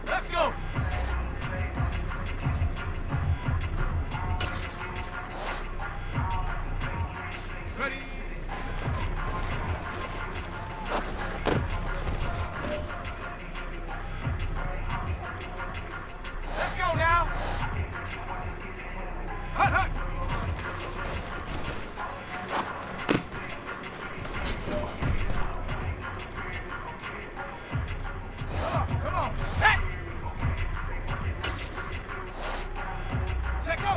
Let's go! Ready? Let's go now! Hut, hut! Come on, set! Check, go!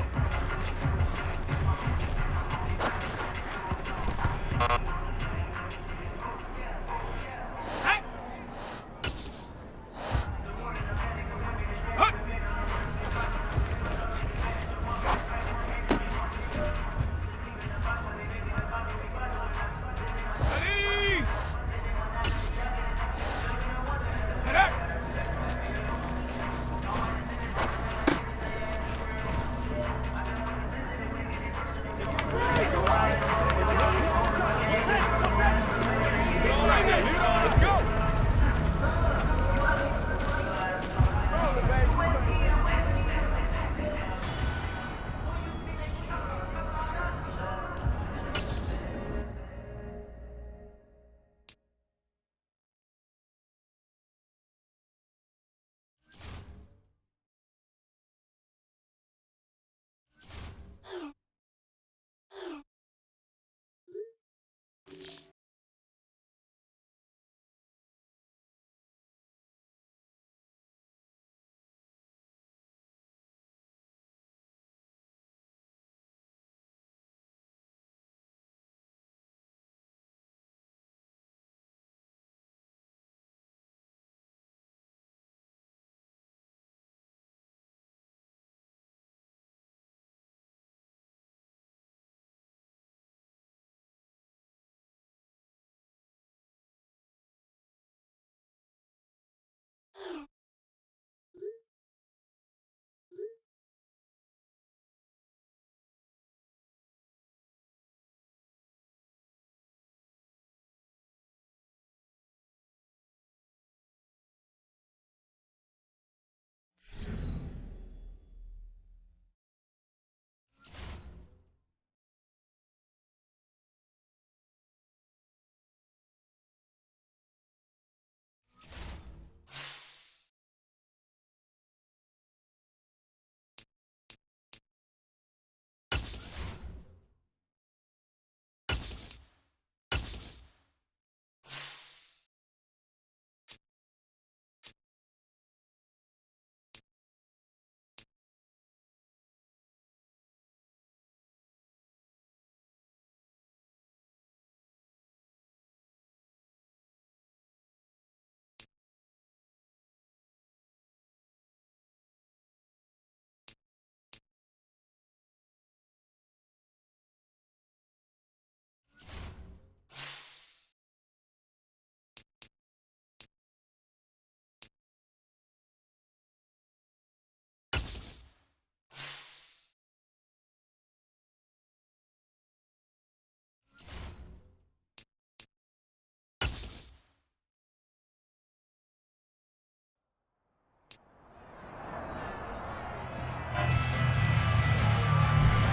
Set! Hut! Ready! Get up! All right, now, let's go!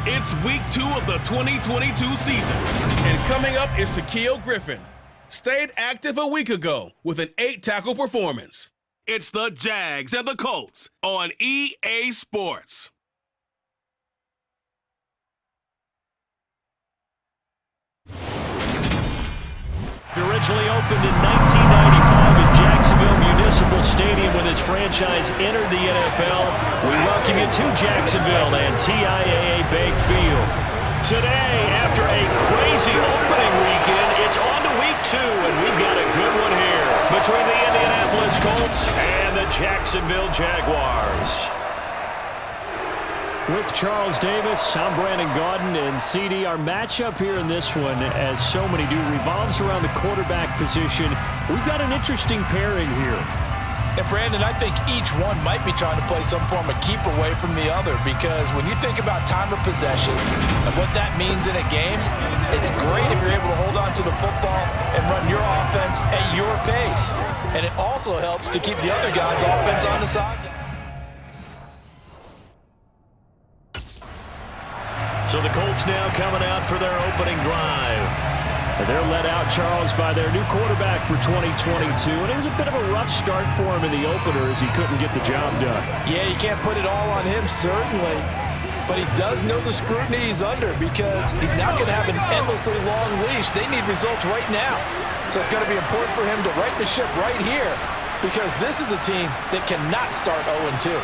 It's week 2 of the 2022 season, and coming up is Shaquille Griffin. Stayed active a week ago with an 8-tackle performance. It's the Jags and the Colts on EA Sports. It originally opened in 1995 as Jacksonville Municipal Stadium when this franchise entered the NFL. We welcome you to Jacksonville and TIAA Bank Field. Today, after a crazy opening weekend, it's on to week 2, and we've got a good one here between the Indianapolis Colts and the Jacksonville Jaguars. With Charles Davis, I'm Brandon Gaudin, and CD, our matchup here in this one, as so many do, revolves around the quarterback position. We've got an interesting pairing here. And Brandon, I think each one might be trying to play some form of keep away from the other, because when you think about time of possession and what that means in a game, it's great if you're able to hold on to the football and run your offense at your pace. And it also helps to keep the other guy's offense on the sideline. So the Colts now coming out for their opening drive. And they're led out, Charles, by their new quarterback for 2022. And it was a bit of a rough start for him in the opener as he couldn't get the job done. Yeah, you can't put it all on him, certainly. But he does know the scrutiny he's under, because he's not going to have an endlessly long leash. They need results right now. So it's going to be important for him to right the ship right here, because this is a team that cannot start 0-2.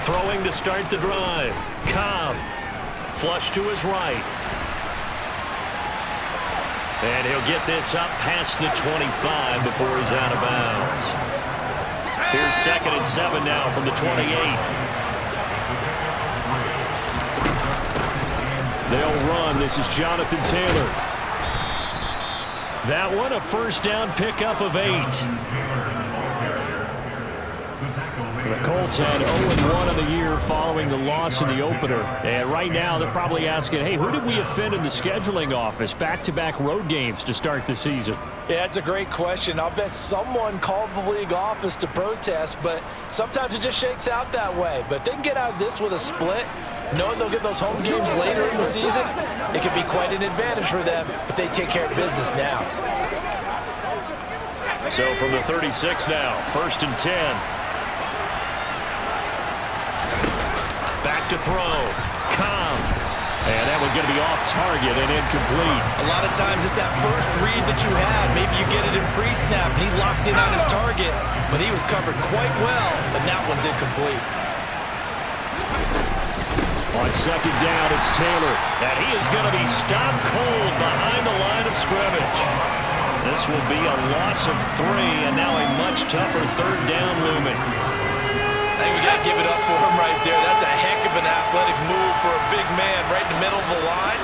Throwing to start the drive. Cobb. Flush to his right. And he'll get this up past the 25 before he's out of bounds. Here's 2nd and 7 now from the 28. They'll run. This is Jonathan Taylor. That one a first down pickup of 8. The Colts had 0-1 in the year following the loss in the opener. And right now they're probably asking, hey, who did we offend in the scheduling office? Back-to-back road games to start the season. Yeah, that's a great question. I'll bet someone called the league office to protest, but sometimes it just shakes out that way. But if they can get out of this with a split, knowing they'll get those home games later in the season, it could be quite an advantage for them if they take care of business now. So from the 36 now, 1st and 10. Back to throw. Cobb. And that one's going to be off target and incomplete. A lot of times it's that first read that you had. Maybe you get it in pre-snap and he locked in on his target, but he was covered quite well, and that one's incomplete. On 2nd down, it's Taylor. And he is going to be stopped cold behind the line of scrimmage. This will be a loss of 3, and now a much tougher 3rd down looming. I think we got to give it up for him right there. That's a heck of an athletic move for a big man right in the middle of the line.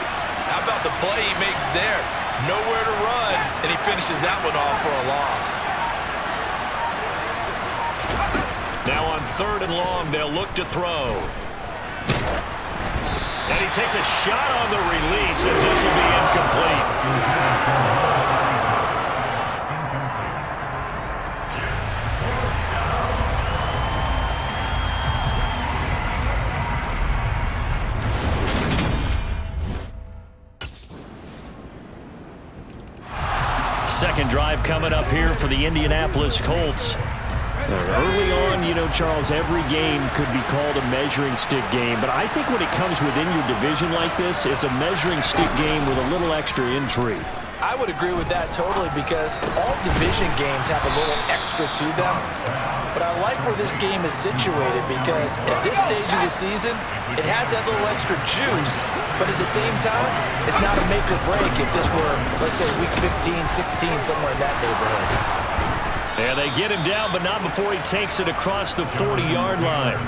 How about the play he makes there? Nowhere to run, and he finishes that one off for a loss. Now on 3rd and long, they'll look to throw. And he takes a shot on the release as this will be incomplete. Second drive coming up here for the Indianapolis Colts. Early on, you know, Charles, every game could be called a measuring stick game, but I think when it comes within your division like this, it's a measuring stick game with a little extra intrigue. I would agree with that totally, because all division games have a little extra to them. But I like where this game is situated, because at this stage of the season, it has that little extra juice, but at the same time, it's not a make or break if this were, let's say, week 15, 16, somewhere in that neighborhood. And they get him down, but not before he takes it across the 40-yard line.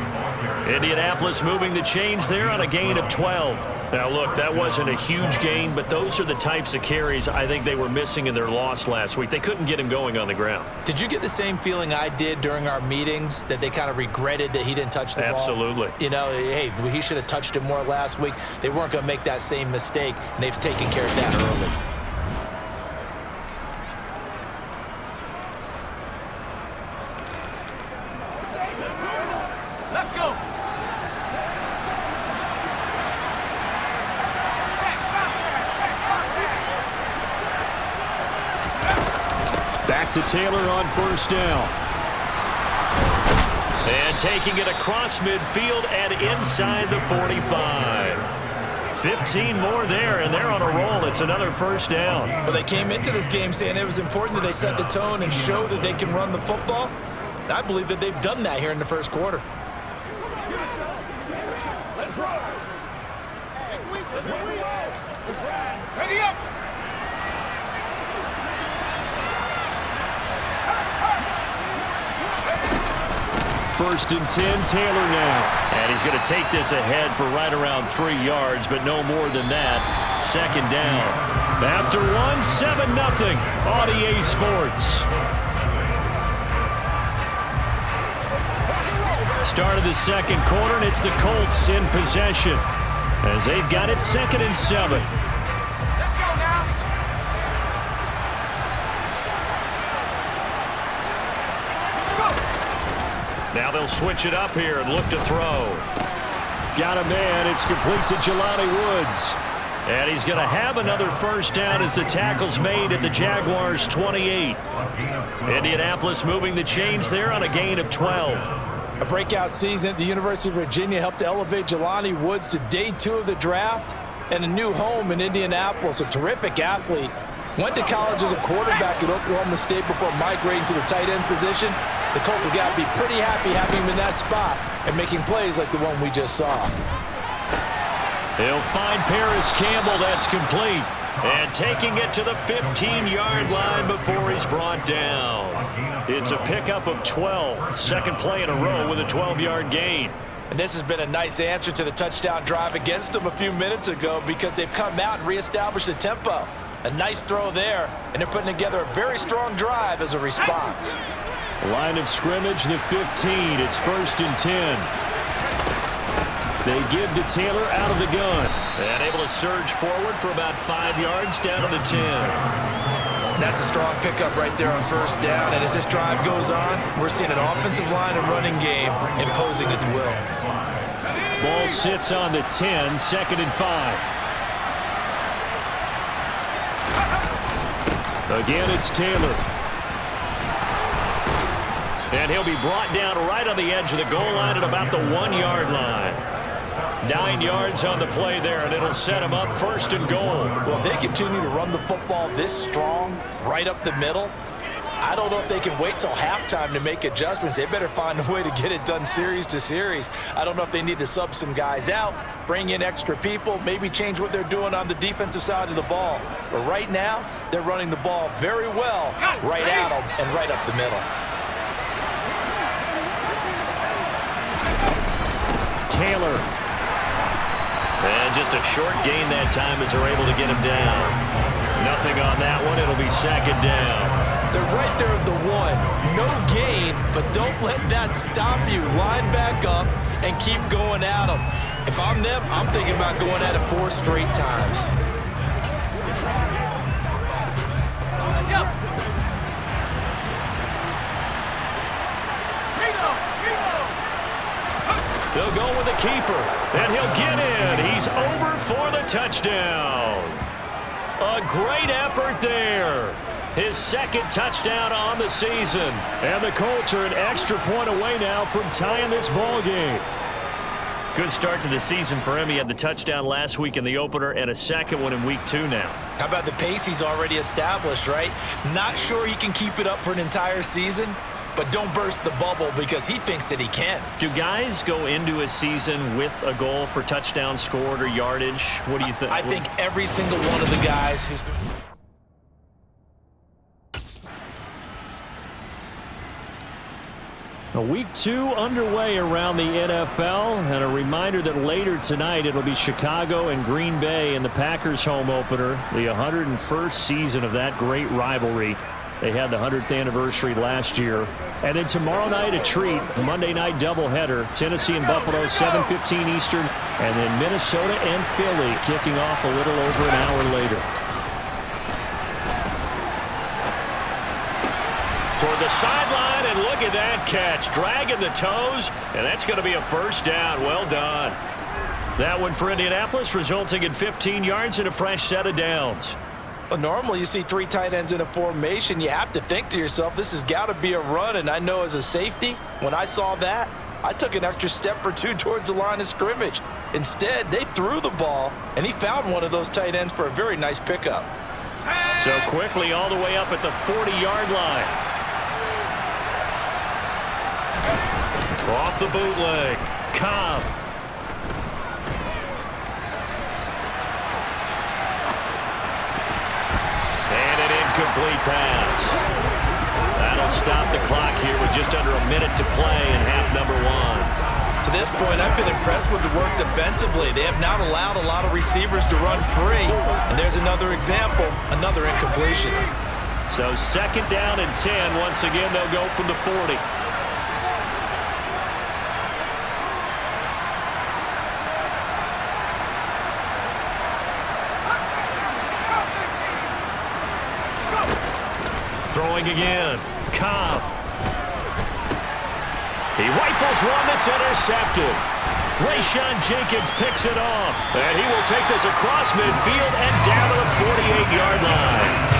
Indianapolis moving the chains there on a gain of 12. Now, look, that wasn't a huge gain, but those are the types of carries I think they were missing in their loss last week. They couldn't get him going on the ground. Did you get the same feeling I did during our meetings, that they kind of regretted that he didn't touch the ball? Absolutely. You know, hey, he should have touched it more last week. They weren't going to make that same mistake, and they've taken care of that early. Let's go. Back to Taylor on 1st down. And taking it across midfield and inside the 45. 15 more there, and they're on a roll. It's another 1st down. Well, they came into this game saying it was important that they set the tone and show that they can run the football. And I believe that they've done that here in the 1st quarter. Let's roll. Ready up. First and 10, Taylor now. And he's going to take this ahead for right around 3 yards, but no more than that. Second down. After one, 7-0 on EA Sports. Start of the second quarter, and it's the Colts in possession as they've got it 2nd and 7. Let's go now. Now they'll switch it up here and look to throw. Got a man. It's complete to Jelani Woods. And he's going to have another first down as the tackle's made at the Jaguars' 28. Indianapolis moving the chains there on a gain of 12. A breakout season at the University of Virginia helped elevate Jelani Woods to day 2 of the draft and a new home in Indianapolis. A terrific athlete. Went to college as a quarterback at Oklahoma State before migrating to the tight end position. The Colts have got to be pretty happy having him in that spot and making plays like the one we just saw. He'll find Paris Campbell. That's complete. And taking it to the 15-yard line before he's brought down. It's a pickup of 12. Second play in a row with a 12-yard gain. And this has been a nice answer to the touchdown drive against them a few minutes ago because they've come out and reestablished the tempo. A nice throw there, and they're putting together a very strong drive as a response. Line of scrimmage, the 15. It's 1st and 10. They give to Taylor out of the gun. And able to surge forward for about 5 yards down to the 10. That's a strong pickup right there on first down. And as this drive goes on, we're seeing an offensive line and running game imposing its will. Ball sits on the 10, 2nd and 5. Again, it's Taylor. And he'll be brought down right on the edge of the goal line at about the 1-yard line. 9 yards on the play there, and it'll set him up 1st and goal. Well, if they continue to run the football this strong, right up the middle, I don't know if they can wait till halftime to make adjustments. They better find a way to get it done series to series. I don't know if they need to sub some guys out, bring in extra people, maybe change what they're doing on the defensive side of the ball. But right now, they're running the ball very well right at them and right up the middle. Taylor. And just a short gain that time as they're able to get him down. Nothing on that one. It'll be 2nd down. They're right there at the 1. No gain, but don't let that stop you. Line back up and keep going at them. If I'm them, I'm thinking about going at it 4 straight times. They'll go with the keeper, and he'll get in. He's over for the touchdown. A great effort there. His 2nd touchdown on the season. And the Colts are an extra point away now from tying this ball game. Good start to the season for him. He had the touchdown last week in the opener and a second one in week 2 now. How about the pace he's already established, right? Not sure he can keep it up for an entire season, but don't burst the bubble because he thinks that he can. Do guys go into a season with a goal for touchdown scored or yardage? What do you think? I think every single one of the guys who's... Week 2 underway around the NFL, and a reminder that later tonight it'll be Chicago and Green Bay in the Packers home opener, the 101st season of that great rivalry. They had the 100th anniversary last year. And then tomorrow night a treat, Monday night doubleheader, Tennessee and Buffalo, 7:15 Eastern, and then Minnesota and Philly kicking off a little over an hour later. Toward the sideline, and look at that catch. Dragging the toes, and that's going to be a first down. Well done. That one for Indianapolis, resulting in 15 yards and a fresh set of downs. Well, normally you see 3 tight ends in a formation. You have to think to yourself, this has got to be a run. And I know as a safety, when I saw that, I took an extra step or 2 towards the line of scrimmage. Instead, they threw the ball, and he found one of those tight ends for a very nice pickup. So quickly all the way up at the 40-yard line. Off the bootleg. Cobb. And an incomplete pass. That'll stop the clock here with just under a minute to play in half number 1. To this point, I've been impressed with the work defensively. They have not allowed a lot of receivers to run free. And there's another example, another incompletion. So 2nd down and 10. Once again, they'll go from the 40. Throwing again. Cobb. He rifles one that's intercepted. Rayshon Jenkins picks it off. And he will take this across midfield and down to the 48-yard line.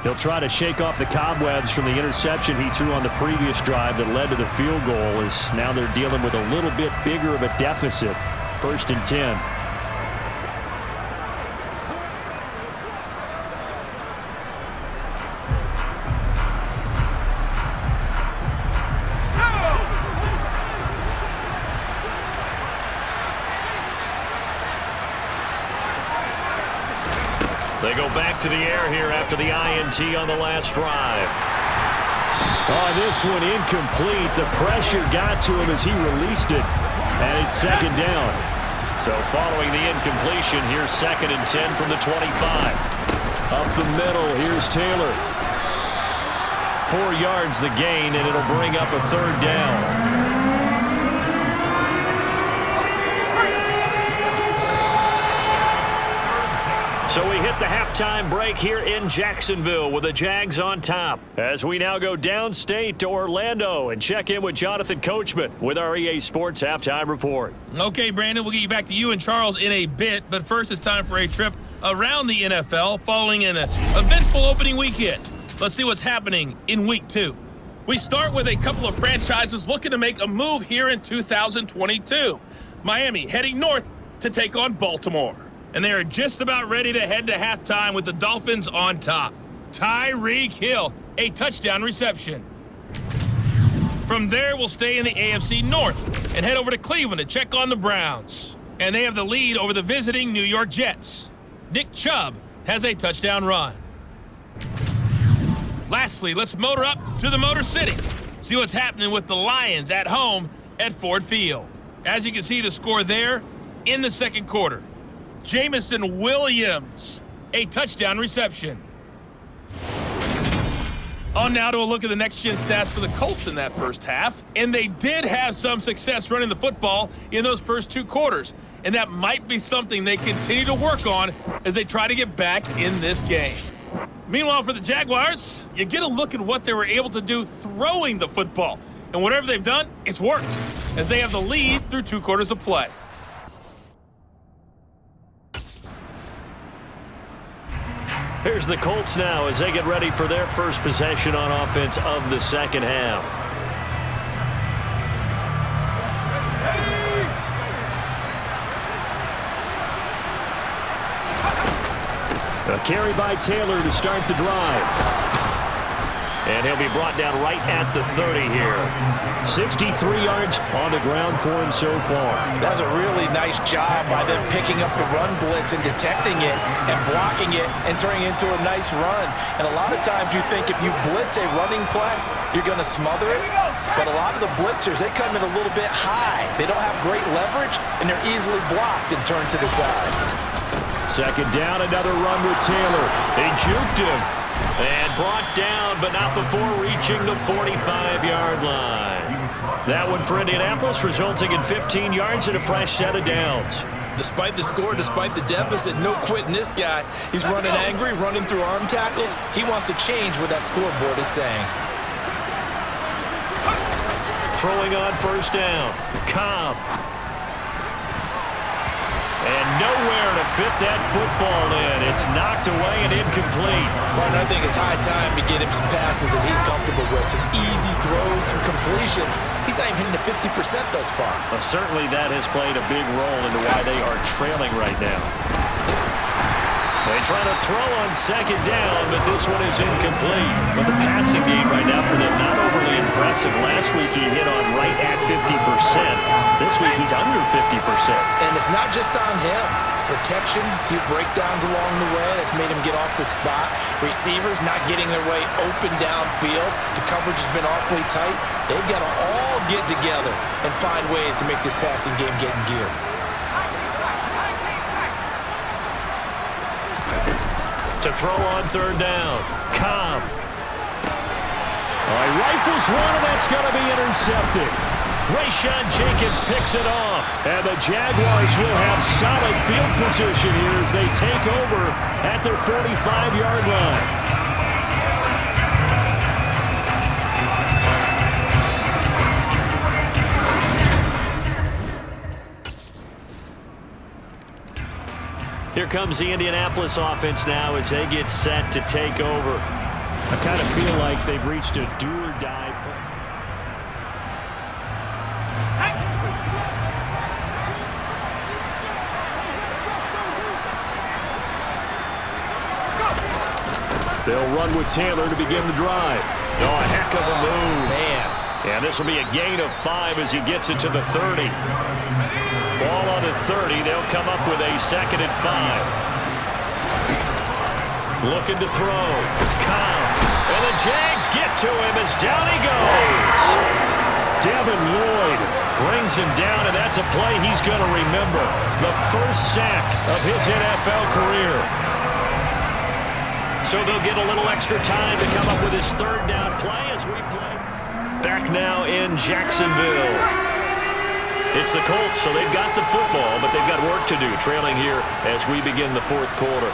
He'll try to shake off the cobwebs from the interception he threw on the previous drive that led to the field goal, as now they're dealing with a little bit bigger of a deficit. 1st and 10. They go back to the air here after the INT on the last drive. Oh, this one incomplete. The pressure got to him as he released it. And it's 2nd down. So following the incompletion, here's 2nd and 10 from the 25. Up the middle, here's Taylor. 4 yards the gain, and it'll bring up a 3rd down. So we hit the halftime break here in Jacksonville with the Jags on top, as we now go downstate to Orlando and check in with Jonathan Coachman with our EA Sports Halftime Report. Okay, Brandon, we'll get you back to you and Charles in a bit, but first it's time for a trip around the NFL following an eventful opening weekend. Let's see what's happening in Week 2. We start with a couple of franchises looking to make a move here in 2022. Miami heading north to take on Baltimore. And they are just about ready to head to halftime with the Dolphins on top. Tyreek Hill, a touchdown reception. From there, we'll stay in the AFC North and head over to Cleveland to check on the Browns. And they have the lead over the visiting New York Jets. Nick Chubb has a touchdown run. Lastly, let's motor up to the Motor City. See what's happening with the Lions at home at Ford Field. As you can see, the score there in the 2nd quarter. Jamison Williams, a touchdown reception. On now to a look at the next-gen stats for the Colts in that first half. And they did have some success running the football in those first 2 quarters. And that might be something they continue to work on as they try to get back in this game. Meanwhile, for the Jaguars, you get a look at what they were able to do throwing the football. And whatever they've done, it's worked, as they have the lead through 2 quarters of play. Here's the Colts now as they get ready for their first possession on offense of the 2nd half. A carry by Taylor to start the drive. And he'll be brought down right at the 30 here. 63 yards on the ground for him so far. That's a really nice job by them picking up the run blitz and detecting it and blocking it and turning it into a nice run. And a lot of times you think if you blitz a running play, you're going to smother it. But a lot of the blitzers, they come in a little bit high. They don't have great leverage, and they're easily blocked and turned to the side. 2nd down, another run with Taylor. They juked him. And brought down, but not before reaching the 45-yard line. That one for Indianapolis, resulting in 15 yards and a fresh set of downs. Despite the score, despite the deficit, no quitting this guy. He's running angry, running through arm tackles. He wants to change what that scoreboard is saying. Throwing on 1st down. Cobb. And nowhere to fit that football in. It's knocked away and incomplete. Martin, I think it's high time to get him some passes that he's comfortable with. Some easy throws, some completions. He's not even hitting the 50% thus far. Well, certainly that has played a big role into why they are trailing right now. They try to throw on second down, but this one is incomplete. But the passing game right now for them, not overly impressive. Last week he hit on right at 50%. This week he's under 50%. And it's not just on him. Protection, a few breakdowns along the way that's made him get off the spot. Receivers not getting their way open downfield. The coverage has been awfully tight. They've got to all get together and find ways to make this passing game get in gear. To throw on third down. Cobb. He rifles one, and that's going to be intercepted. Rayshawn Jenkins picks it off. And the Jaguars will have solid field position here as they take over at their 45-yard line. Here comes the Indianapolis offense now as they get set to take over. I kind of feel like they've reached a do-or-die point. They'll run with Taylor to begin the drive. Oh, a heck of a move. Man. And this will be a gain of 5 as he gets it to the 30. Ball on the 30. They'll come up with a 2nd and 5. Looking to throw. Cobb. And the Jags get to him as down he goes. Devin Lloyd brings him down, and that's a play he's going to remember. The first sack of his NFL career. So they'll get a little extra time to come up with his 3rd down play as we play. Back now in Jacksonville. It's the Colts, so they've got the football, but they've got work to do, trailing here as we begin the 4th quarter.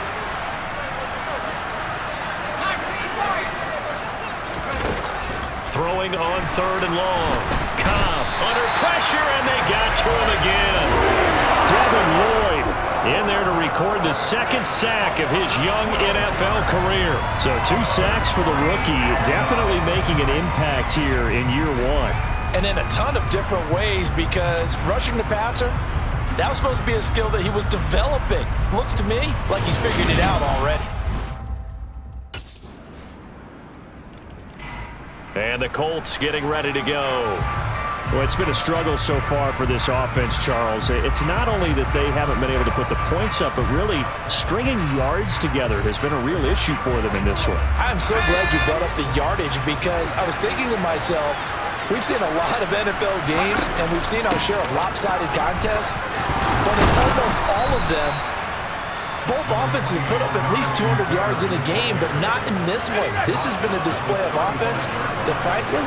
Throwing on 3rd and long. Cobb under pressure, and they got to him again. Devin Lloyd in there to record the 2nd sack of his young NFL career. So 2 sacks for the rookie, definitely making an impact here in year 1. And in a ton of different ways, because rushing the passer, that was supposed to be a skill that he was developing. Looks to me like he's figured it out already. And the Colts getting ready to go. Well, it's been a struggle so far for this offense, Charles. It's not only that they haven't been able to put the points up, but really stringing yards together has been a real issue for them in this one. I'm so glad you brought up the yardage, because I was thinking to myself, we've seen a lot of NFL games, and we've seen our share of lopsided contests, but in almost all of them, both offenses have put up at least 200 yards in a game, but not in this one. This has been a display of offense that, frankly,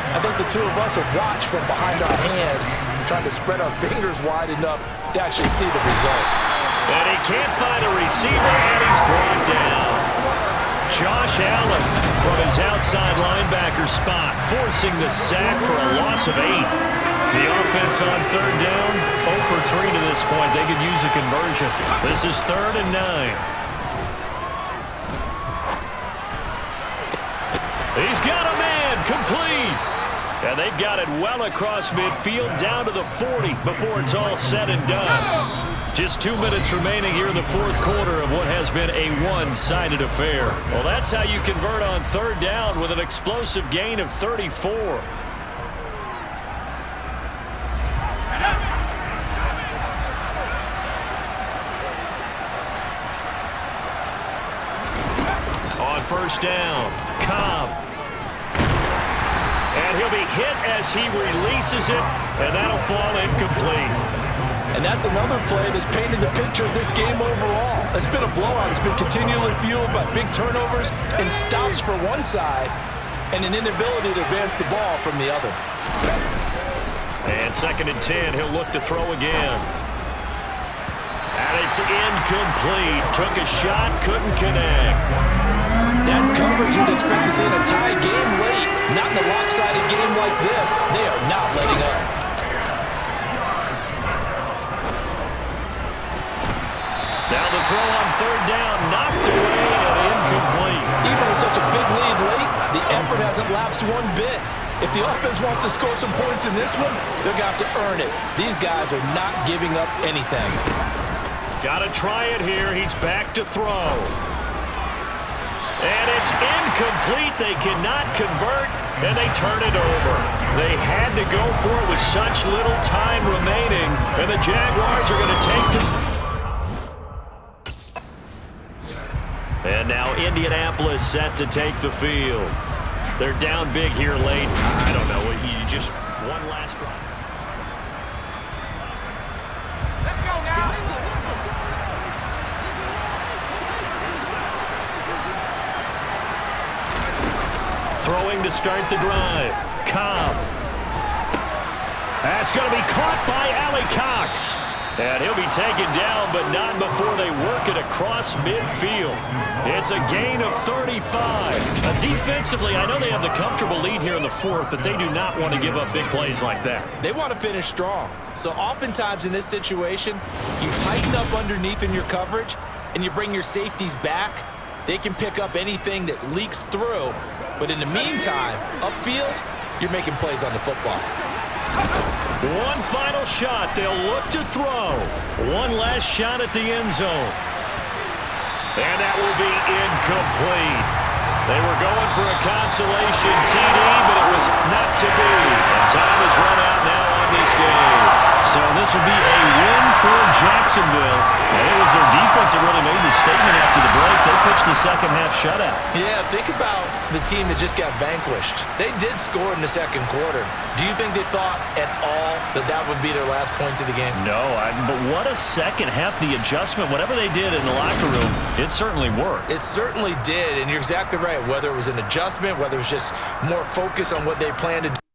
I think the two of us have watched from behind our hands, trying to spread our fingers wide enough to actually see the result. And he can't find a receiver, and he's brought down. Josh Allen from his outside linebacker spot, forcing the sack for a loss of 8. The offense on 3rd down, 0 for 3 to this point. They could use a conversion. This is 3rd and 9. He's got a man, complete. And they've got it well across midfield, down to the 40 before it's all said and done. Just 2 minutes remaining here in the 4th quarter of what has been a one-sided affair. Well, that's how you convert on 3rd down with an explosive gain of 34. On 1st down, Cobb. And he'll be hit as he releases it, and that'll fall incomplete. And that's another play that's painted the picture of this game overall. It's been a blowout. It's been continually fueled by big turnovers and stops for one side and an inability to advance the ball from the other. And 2nd and 10, he'll look to throw again. And it's incomplete. Took a shot, couldn't connect. That's coverage you'd expect to see in a tie game late. Not in a lopsided game like this. They are not letting up. Now the throw on 3rd down, knocked away and incomplete. Even with such a big lead late, the effort hasn't lapsed one bit. If the offense wants to score some points in this one, they're going to have to earn it. These guys are not giving up anything. Got to try it here. He's back to throw. And it's incomplete. They cannot convert, and they turn it over. They had to go for it with such little time remaining, and the Jaguars are going to take this. And now Indianapolis set to take the field. They're down big here late. I don't know. You just one last drive. Let's go now. Throwing to start the drive. Cobb. That's going to be caught by Allie Cox. And he'll be taken down, but not before they work it across midfield. It's a gain of 35. Defensively, I know they have the comfortable lead here in the fourth, but they do not want to give up big plays like that. They want to finish strong. So oftentimes in this situation, you tighten up underneath in your coverage, and you bring your safeties back. They can pick up anything that leaks through. But in the meantime, upfield, you're making plays on the football. One final shot. They'll look to throw. One last shot at the end zone. And that will be incomplete. They were going for a consolation TD, but it was not to be. And time has run out now on this game. So this will be a win for Jacksonville. And it was their defense that really made the statement after the break. They pitched the second half shutout. Yeah, think about the team that just got vanquished. They did score in the second quarter. Do you think they thought at all that that would be their last points of the game? No, but what a second half. The adjustment, whatever they did in the locker room, it certainly worked. It certainly did, and you're exactly right. Whether it was an adjustment, whether it was just more focus on what they planned to do.